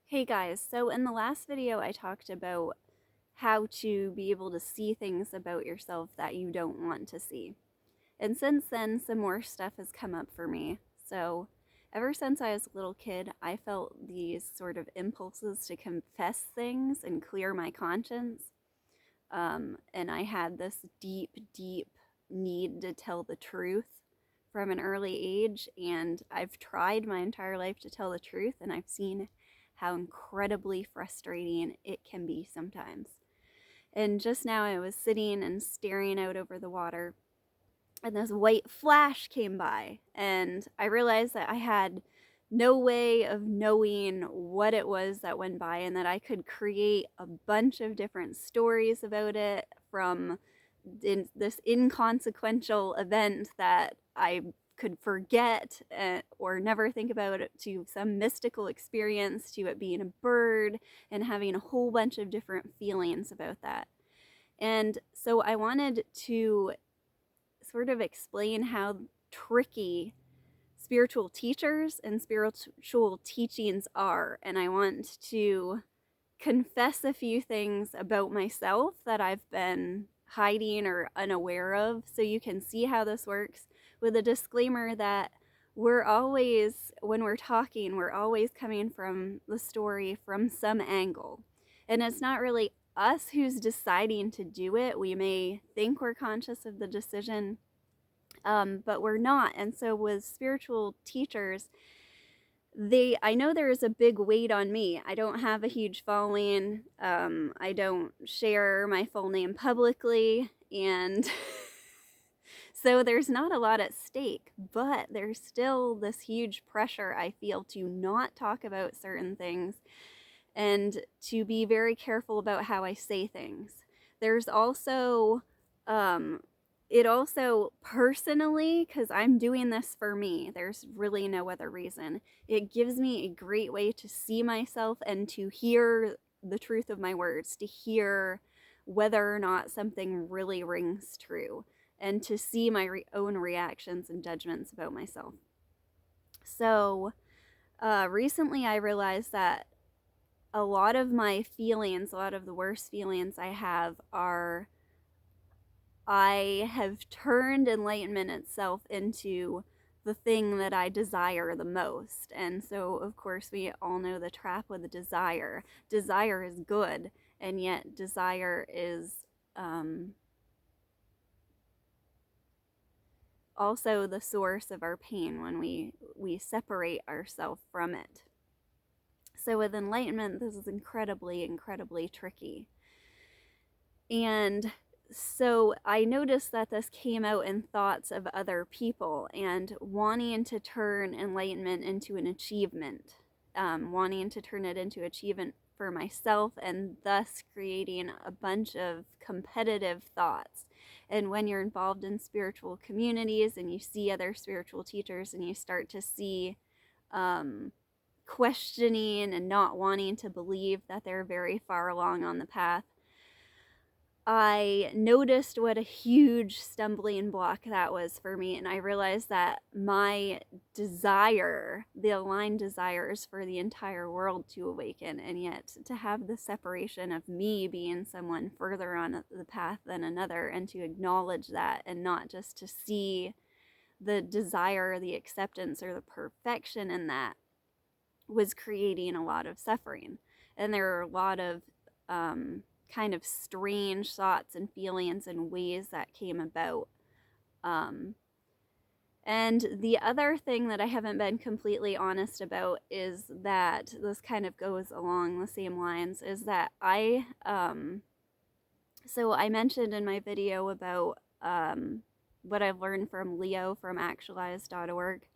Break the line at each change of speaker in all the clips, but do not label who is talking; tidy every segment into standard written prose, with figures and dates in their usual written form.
Hey guys, so in the last video I talked about how to be able to see things about yourself that you don't want to see. And since then, some more stuff has come up for me. So ever since I was a little kid, I felt these sort of impulses to confess things and clear my conscience. And I had this deep, deep need to tell the truth from an early age. And I've tried my entire life to tell the truth, and I've seen how incredibly frustrating it can be sometimes. And just now I was sitting and staring out over the water, and this white flash came by, and I realized that I had no way of knowing what it was that went by, and that I could create a bunch of different stories about it from this inconsequential event that I could forget or never think about it, to some mystical experience, to it being a bird and having a whole bunch of different feelings about that. And so I wanted to sort of explain how tricky spiritual teachers and spiritual teachings are. And I want to confess a few things about myself that I've been hiding or unaware of, so you can see how this works, with a disclaimer that we're always, when we're talking, we're always coming from the story from some angle. And it's not really us who's deciding to do it. We may think we're conscious of the decision, but we're not. And so with spiritual teachers, I know there is a big weight on me. I don't have a huge following. I don't share my full name publicly, and so there's not a lot at stake, but there's still this huge pressure I feel to not talk about certain things and to be very careful about how I say things. There's also it also personally, because I'm doing this for me, there's really no other reason. It gives me a great way to see myself and to hear the truth of my words, to hear whether or not something really rings true, and to see my own reactions and judgments about myself. So recently I realized that a lot of my feelings, a lot of the worst feelings I have, are I have turned enlightenment itself into the thing that I desire the most. And so, of course, we all know the trap with desire. Desire is good, and yet desire is also the source of our pain when we separate ourselves from it. So with enlightenment, this is incredibly, incredibly tricky. And so I noticed that this came out in thoughts of other people, and wanting to turn enlightenment into an achievement, wanting to turn it into achievement for myself, and thus creating a bunch of competitive thoughts. And when you're involved in spiritual communities and you see other spiritual teachers and you start to see questioning and not wanting to believe that they're very far along on the path, I noticed what a huge stumbling block that was for me, and I realized that my desire, the aligned desires for the entire world to awaken, and yet to have the separation of me being someone further on the path than another, and to acknowledge that and not just to see the desire, the acceptance, or the perfection in that, was creating a lot of suffering. And there are a lot of kind of strange thoughts and feelings and ways that came about. And the other thing that I haven't been completely honest about is that this kind of goes along the same lines, is that so I mentioned in my video about what I've learned from Leo from actualize.org.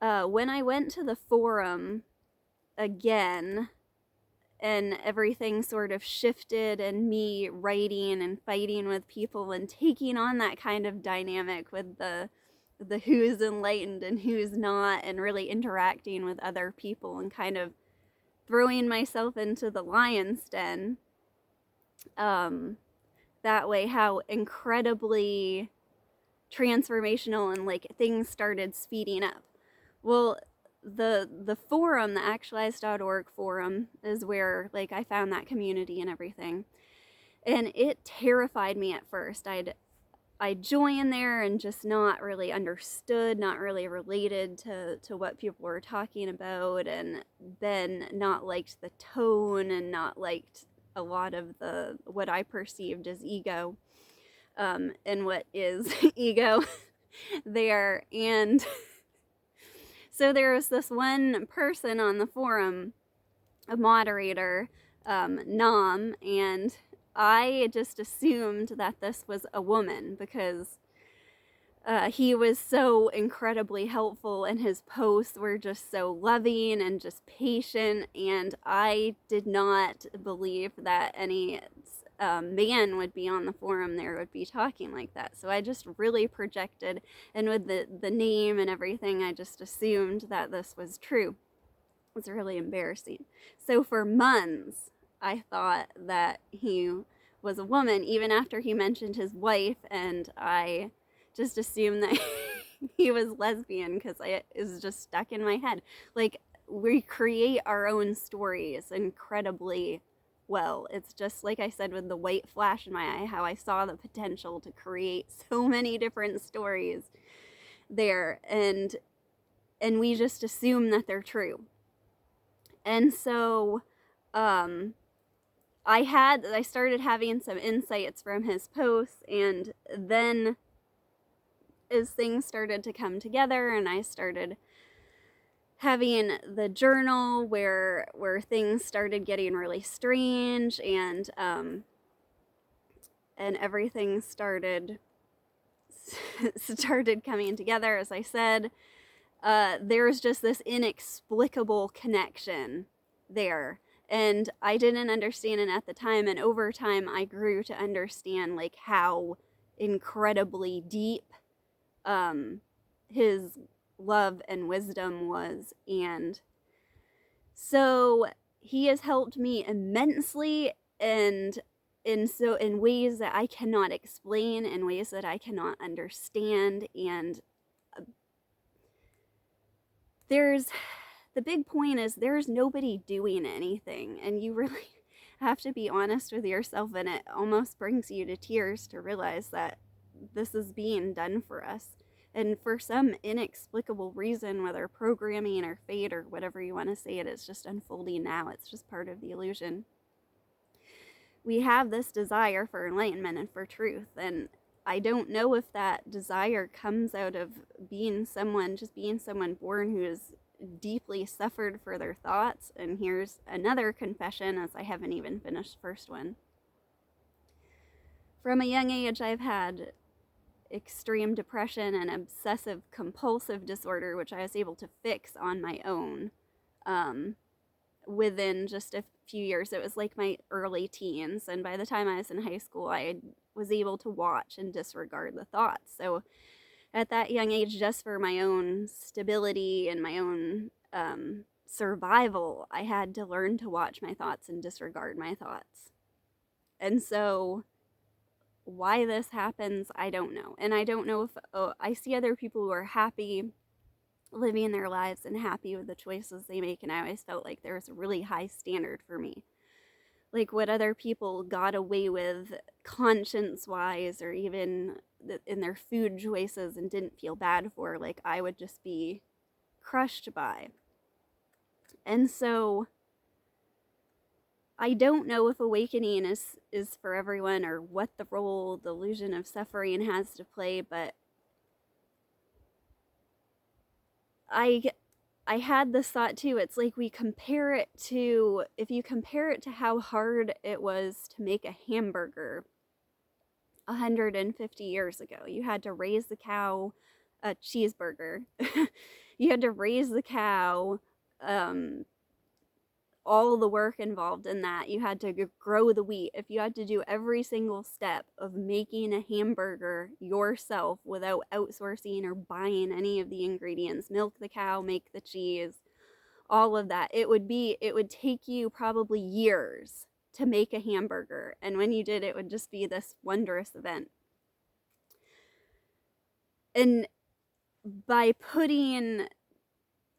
When I went to the forum again, and everything sort of shifted, and me writing and fighting with people and taking on that kind of dynamic with the who's enlightened and who's not, and really interacting with other people and kind of throwing myself into the lion's den, that way, how incredibly transformational and like things started speeding up. Well, the forum, the actualize.org forum, is where like I found that community and everything. And it terrified me at first. I joined there and just not really understood, not really related to what people were talking about, and then not liked the tone and not liked a lot of the what I perceived as ego, and what is ego there. And so there was this one person on the forum, a moderator, Nam, and I just assumed that this was a woman because he was so incredibly helpful, and his posts were just so loving and just patient, and I did not believe that any man would be on the forum there would be talking like that. So I just really projected, and with the name and everything, I just assumed that this was true. It's really embarrassing. So for months, I thought that he was a woman, even after he mentioned his wife, and I just assumed that he was lesbian because it was just stuck in my head. Like, we create our own stories incredibly well. It's just like I said with the white flash in my eye, how I saw the potential to create so many different stories there, and we just assume that they're true. And so I started having some insights from his posts, and then as things started to come together and I started having the journal where things started getting really strange, and everything started coming together, as I said, there was just this inexplicable connection there. And I didn't understand it at the time, and over time I grew to understand like how incredibly deep his love and wisdom was. And so he has helped me immensely, and in ways that I cannot explain, in ways that I cannot understand. And the big point is there's nobody doing anything, and you really have to be honest with yourself, and it almost brings you to tears to realize that this is being done for us. And for some inexplicable reason, whether programming or fate or whatever you want to say, it is just unfolding now. It's just part of the illusion. We have this desire for enlightenment and for truth, and I don't know if that desire comes out of being someone born who is deeply suffered for their thoughts. And here's another confession, as I haven't even finished the first one. From a young age, I've had extreme depression and obsessive compulsive disorder, which I was able to fix on my own within just a few years. It was like my early teens, and by the time I was in high school, I was able to watch and disregard the thoughts. So at that young age, just for my own stability and my own survival, I had to learn to watch my thoughts and disregard my thoughts. And so why this happens, I don't know. And I don't know if I see other people who are happy living their lives and happy with the choices they make, and I always felt like there was a really high standard for me. Like what other people got away with conscience-wise, or even in their food choices, and didn't feel bad for, like I would just be crushed by. And so I don't know if awakening is for everyone, or what the role the illusion of suffering has to play, but I had this thought too. It's like if you compare it to how hard it was to make a hamburger 150 years ago. You had to raise the cow, a cheeseburger. You had to raise the cow, all the work involved in that. You had to grow the wheat. If you had to do every single step of making a hamburger yourself without outsourcing or buying any of the ingredients, milk the cow, make the cheese, all of that, it would take you probably years to make a hamburger. And when you did, it would just be this wondrous event. And by putting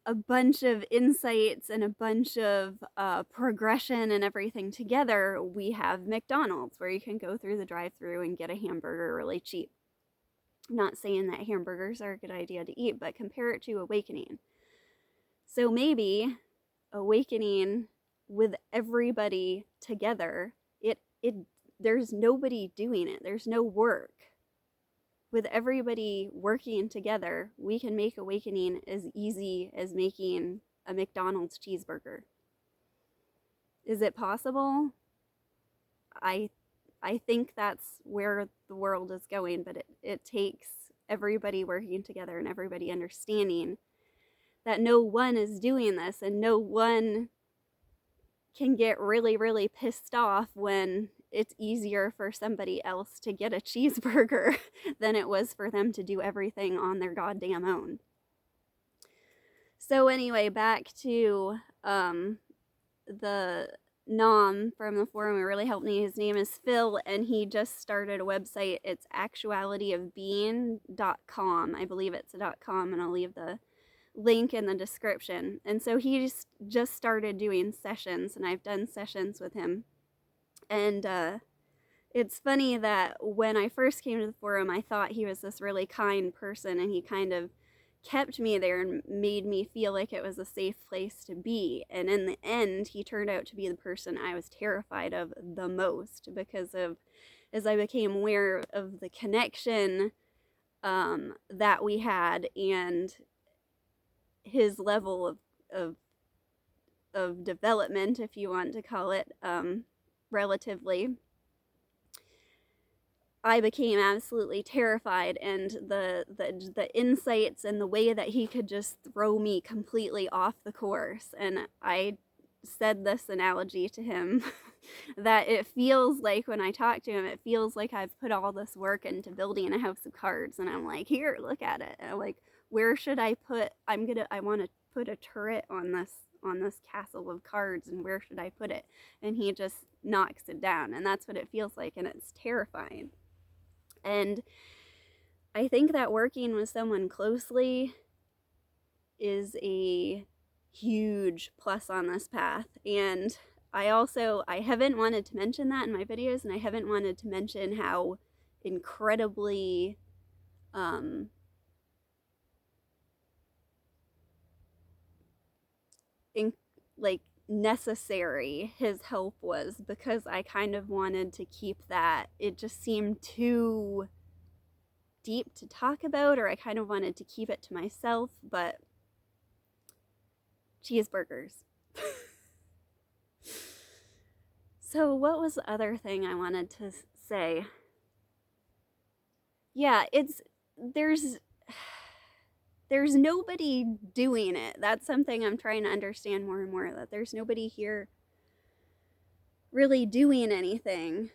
a bunch of insights and a bunch of progression and everything together, we have McDonald's, where you can go through the drive-thru and get a hamburger really cheap. I'm not saying that hamburgers are a good idea to eat, but compare it to awakening. So maybe awakening with everybody together, there's nobody doing it. There's no work. With everybody working together, we can make awakening as easy as making a McDonald's cheeseburger. Is it possible? I think that's where the world is going, but it takes everybody working together and everybody understanding that no one is doing this, and no one can get really, really pissed off when it's easier for somebody else to get a cheeseburger than it was for them to do everything on their goddamn own. So anyway, back to the Nom from the forum who really helped me. His name is Phil, and he just started a website. It's actualityofbeing.com. I believe it's a .com, and I'll leave the link in the description. And so he just started doing sessions, and I've done sessions with him. And it's funny that when I first came to the forum, I thought he was this really kind person, and he kind of kept me there and made me feel like it was a safe place to be. And in the end, he turned out to be the person I was terrified of the most, because of, as I became aware of the connection that we had, and his level of development, if you want to call it, relatively, I became absolutely terrified. And the insights and the way that he could just throw me completely off the course. And I said this analogy to him that it feels like, when I talk to him, it feels like I've put all this work into building a house of cards, and I'm like, here, look at it. And I'm like, where should I put, I want to put a turret on this castle of cards, and where should I put it? And he just knocks it down, and that's what it feels like, and it's terrifying. And I think that working with someone closely is a huge plus on this path. And I haven't wanted to mention that in my videos, and I haven't wanted to mention how incredibly necessary his help was, because I kind of wanted to keep that. It just seemed too deep to talk about, or I kind of wanted to keep it to myself. But cheeseburgers. So what was the other thing I wanted to say? Yeah, there's nobody doing it. That's something I'm trying to understand more and more, that there's nobody here really doing anything.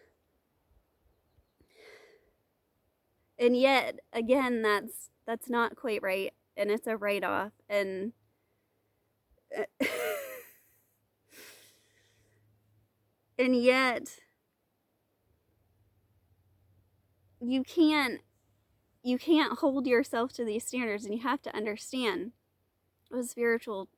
And yet, again, that's not quite right, and it's a write-off. And and yet you can't hold yourself to these standards, and you have to understand, with spiritual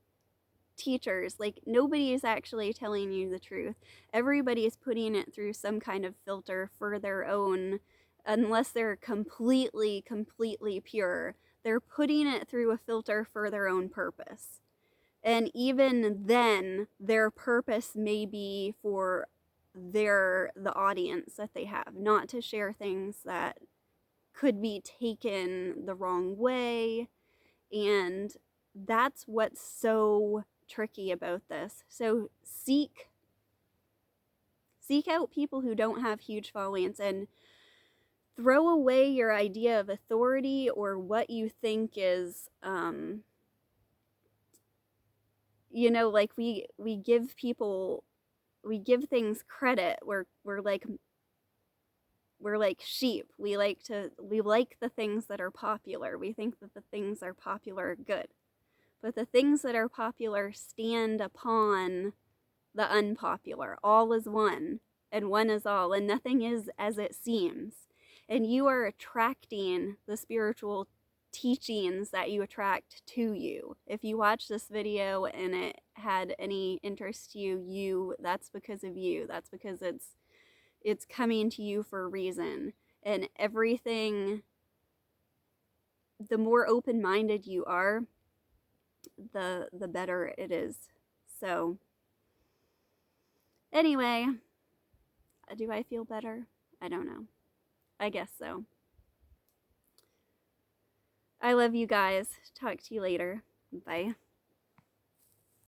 teachers, like, nobody is actually telling you the truth. Everybody is putting it through some kind of filter for their own, unless they're completely pure, they're putting it through a filter for their own purpose. And even then, their purpose may be for the audience that they have, not to share things that could be taken the wrong way. And that's what's so tricky about this. So seek out people who don't have huge followings, and throw away your idea of authority, or what you think is like, we give things credit. We're like sheep. We like the things that are popular. We think that the things are popular are good. But the things that are popular stand upon the unpopular. All is one, and one is all, and nothing is as it seems. And you are attracting the spiritual teachings that you attract to you. If you watch this video and it had any interest to you, that's because of you. That's because it's coming to you for a reason. And everything, the more open-minded you are, the better it is. So anyway, do I feel better? I don't know. I guess so. I love you guys. Talk to you later. Bye.